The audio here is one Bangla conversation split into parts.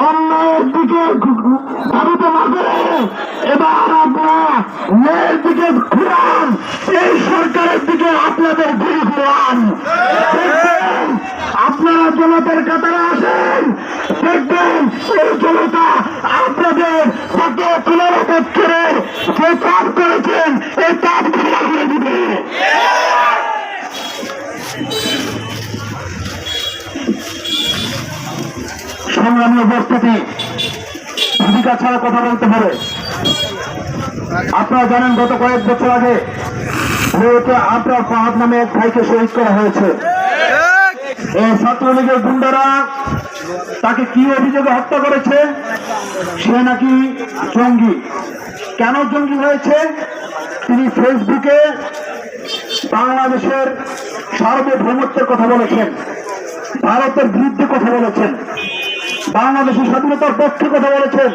অন্যায়ের দিকে ধাবিত না করে এবার আপনারা ন্যায়ের দিকে ঘুরান, এই সরকারের দিকে আপনাদের ঘুরে ঘুরান। আপনারা জনতার কাতারে আসেন, দেখবেন এই জনতা আপনাদের তাকে পুনরাবৃত করে যে কাজ করেছেন এই কাজ করে দিবে। সংগ্রামী উপস্থিতি, ভূমিকা ছাড়া কথা বলতে হবে। আপনারা জানেন গত কয়েক বছর আগে আপনার ফাহাদ নামে এক ভাইকে শহীদ করা হয়েছে। এই ছাত্রলীগের গুন্ডারা তাকে কি অভিযোগে হত্যা করেছে? সে নাকি জঙ্গি। কেন জঙ্গি হয়েছে? তিনি ফেসবুকে বাংলাদেশের সার্বভৌমত্বের কথা বলেছেন, ভারতের বিরুদ্ধে কথা বলেছেন, বাংলাদেশের স্বাধীনতার পক্ষে কথা বলেছেন,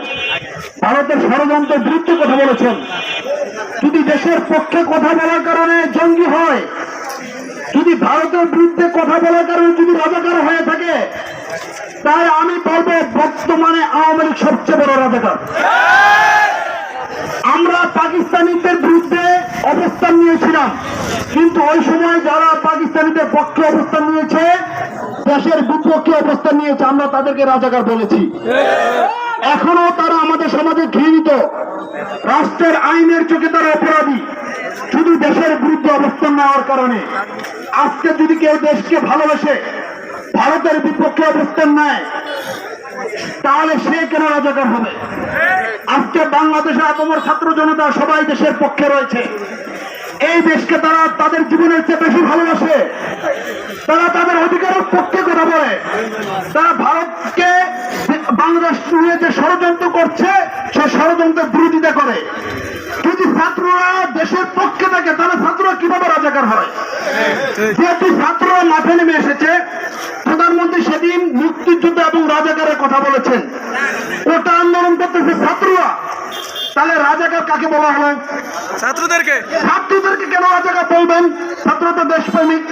ভারতের ষড়যন্ত্রের বিরুদ্ধে কথা বলেছেন। যদি দেশের পক্ষে কথা বলার কারণে জঙ্গি হয়, যদি ভারতের বিরুদ্ধে কথা বলার কারণে যদি রাজাকার হয়ে থাকে, তাই আমি বলবো বর্তমানে আওয়ামী লীগ সবচেয়ে বড় রাজাকার। আমরা পাকিস্তানিদের বিরুদ্ধে অবস্থান নিয়েছিলাম, কিন্তু ওই সময় যারা পাকিস্তানিদের পক্ষে অবস্থান নিয়েছে, দেশের বিপক্ষে অবস্থান নিয়েছে, আমরা তাদেরকে রাজাকার বলেছি। এখনো তারা আমাদের সমাজে ঘৃণিত, রাষ্ট্রের আইনের চোখে তারা অপরাধী, শুধু দেশের বিরুদ্ধে অবস্থান নেওয়ার কারণে। আজকে যদি কেউ দেশকে ভালোবাসে, ভারতের বিপক্ষে অবস্থান নেয়, তাহলে সে কেন রাজাকার হবে? আজকে বাংলাদেশে আপামর ছাত্র জনতা সবাই দেশের পক্ষে রয়েছে। এই দেশকে তারা তাদের জীবনের চেয়ে বেশি ভালোবাসে, তারা তাদের অধিকারের পক্ষে কথা বলে। তারা ভারতকে বাংলাদেশ নিয়ে যে ষড়যন্ত্র করছে, সে ষড়যন্ত্রের বিরোধিতা করে। যদি ছাত্ররা দেশের পক্ষে থাকে, তাহলে ছাত্ররা কিভাবে রাজাকার হয়? যেহেতু ছাত্ররা মাঠে নেমে এসেছে, প্রধানমন্ত্রী সেদিন মুক্তিযুদ্ধ এবং রাজাকারের কথা বলেছেন, ওটা আন্দোলন করতেছে ছাত্ররা, তাহলে রাজাকার কাকে বলা হলো? ছাত্রদেরকে। ছাত্রদেরকে কেন রাজাকার বলবেন? ছাত্ররা তো দেশপ্রেমিক।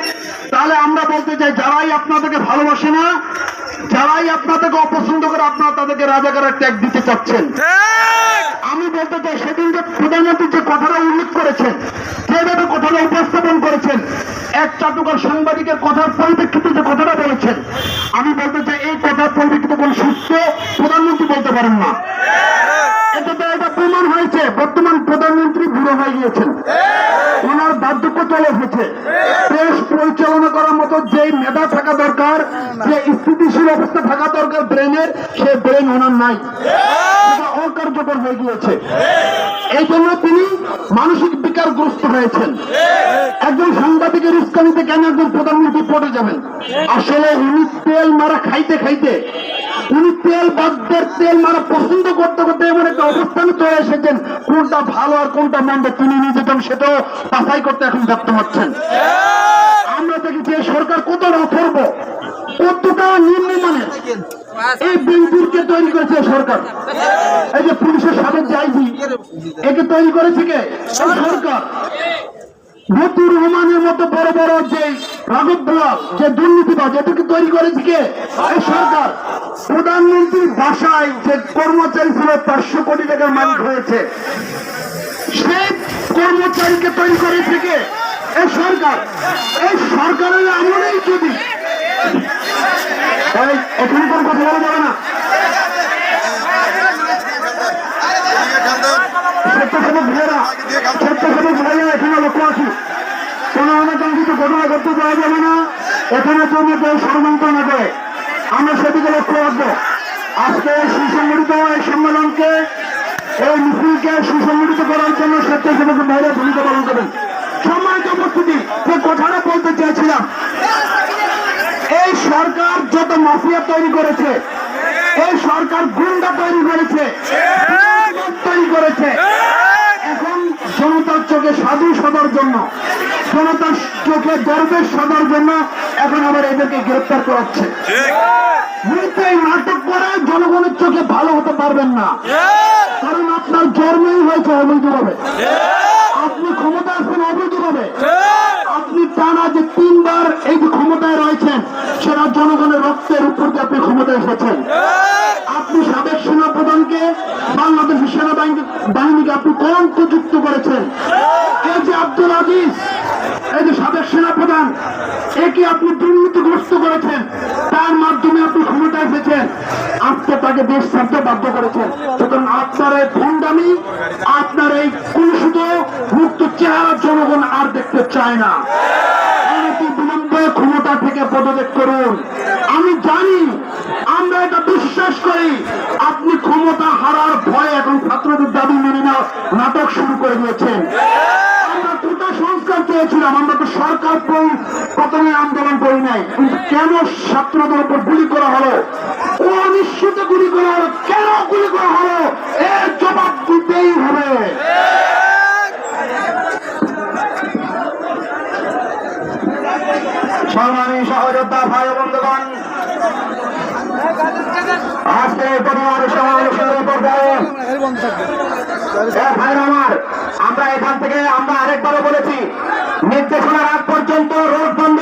তাহলে আমরা বলতে চাই, যারাই আপনাদেরকে ভালোবাসে না, যারাই আপনাদেরকে অপছন্দ করে, আপনারা তাদেরকে রাজাকারের ট্যাগ দিতে চাচ্ছেন। আমি বলতে চাই, সেদিন যে প্রধানমন্ত্রী যে কথাটা উল্লেখ করেছেন, যেভাবে কথাটা উপস্থাপন করেছেন, এক চাটুকার সাংবাদিকের কথার পরিপ্রেক্ষিতে যে কথাটা বলেছেন, আমি বলতে চাই এই কথার পরিপ্রেক্ষিতে কোন সুস্থ প্রধানমন্ত্রী বলতে পারেন না। এটা প্রমাণ হয়েছে, বর্তমান প্রধানমন্ত্রী বুড়ো হয়ে গিয়েছেন, ওনার বার্ধক্য চলে এসেছে। দেশ পরিচালনা করার মতো যে মেধা থাকা দরকার, যে স্থিতিশীল অবস্থা থাকা দরকার ব্রেনের, সে ব্রেন ওনার নাই, অকার্যকর হয়ে গিয়েছে। এই জন্য তিনি মানসিক বিকারগ্রস্ত হয়েছেন। একজন সাংবাদিকের উস্কানিতে কেন একজন প্রধানমন্ত্রী পড়ে যাবেন? আসলে উনি তেল মারা খাইতে খাইতে, উনি তেল বাদ্যের তেল মারা পছন্দ করতে করতে এমন একটা অবস্থানে চলে এসেছেন, কোনটা ভালো আর কোনটা মন্দ তিনি নিজেজন সেটাও বাছাই করতে এখন ব্যর্থ হচ্ছেন। আমরা দেখি যে সরকার কতটা অথর্ব, কতটা নিম্নমানের এই বিলপুরকে তৈরি করেছে সরকার। এই যে পুলিশের সাবেক আইজি, একে তৈরি করেছে কে? সরকার। মতিউর রহমানের মতো বড় বড় যে রাঘব বোয়াল, যে দুর্নীতিবাজ, এটাকে তৈরি করেছে কে? এই সরকার। প্রধানমন্ত্রীর বাসায় যে কর্মচারী ছিল 500 কোটি টাকার মালিক হয়েছে, সেই কর্মচারীকে তৈরি করেছে কে? এই সরকার। এই সরকারের আমলেই যদি এখানে কোন কথা বলা যাবে না। স্বেচ্ছাসেবক ভাইয়েরা এখানে লক্ষ্য আছি, কোন অনাকাঙ্ক্ষিত ঘটনা করতে দেওয়া যাবে না। এখানে জন্য কেউ ষড়যন্ত্র না করে, আমরা সেদিকে লক্ষ্য রাখবো। আজকে সুসংগঠিত এই সম্মেলনকে, এই মিছিলকে সুসংগঠিত করার জন্য স্বেচ্ছাসেবক ভাইয়েরা ভূমিকা পালন করবেন। সম্মানিত উপস্থিতি, যে কথাটা বলতে চেয়েছিলাম, এই সরকার যত মাফিয়া তৈরি করেছে, এই সরকার গুন্ডা তৈরি করেছে, তৈরি করেছে, এখন জনতার চোখে সাধু সাধার জন্য, জনতার চোখে দরবেশ সাধার জন্য এখন আবার এদেরকে গ্রেপ্তার করাচ্ছে। এই নাটক করে জনগণের চোখে ভালো হতে পারবেন না, কারণ আপনার জন্মই হয়েছে অবৈধভাবে, আপনি ক্ষমতা আসবেন অবৈধভাবে। আপনি টানা যে 3 বার এই যে ক্ষমতায় রয়েছেন, সেটা জনগণের রক্তের উপর দিয়ে আপনি ক্ষমতায় এসেছেন। থেকে বাংলাদেশের সেনাবাহিনীকে আপনি কলঙ্কযুক্ত করেছেন। এই যে আব্দুল আজিজ, এই যে সাবেক সেনাপ্রধান, একে আপনি দুর্নীতিগ্রস্ত করেছেন, তার মাধ্যমে আপনি ক্ষমতায় এসেছেন, আপনি তাকে দেশ ছাড়তে বাধ্য করেছেন। সুতরাং আপনার এই ভণ্ডামি, আপনার এই কুলুষিত মুক্ত চেহারা জনগণ আর দেখতে চায় না। বিলম্বে ক্ষমতা থেকে পদত্যাগ করুন। আমি জানি, আমরা এটা বিশ্বাস করি, আপনি ক্ষমতা হারার ভয়ে এখন ছাত্রদের দাবি মেনে নেওয়া নাটক শুরু করে দিয়েছেন। আমরা কোটা সংস্কার চেয়েছিলাম, আমরা তো সরকার পতনের আন্দোলন করি নাই, কিন্তু কেন ছাত্রদের উপর গুলি করা হলো, অনিশ্চিত গুলি করা হলো, কেন গুলি করা হলো, এর জবাব দিতেই হবে। সম্মানী সহযোদ্ধা ভাই বন্ধুগণ, আজকে পরিবার সমাবেশের পর্যায়ে ভাইরা আমার, আমরা এখান থেকে আমরা আরেকবারও বলেছি, নির্দেশনার আগ পর্যন্ত রোড বন্ধ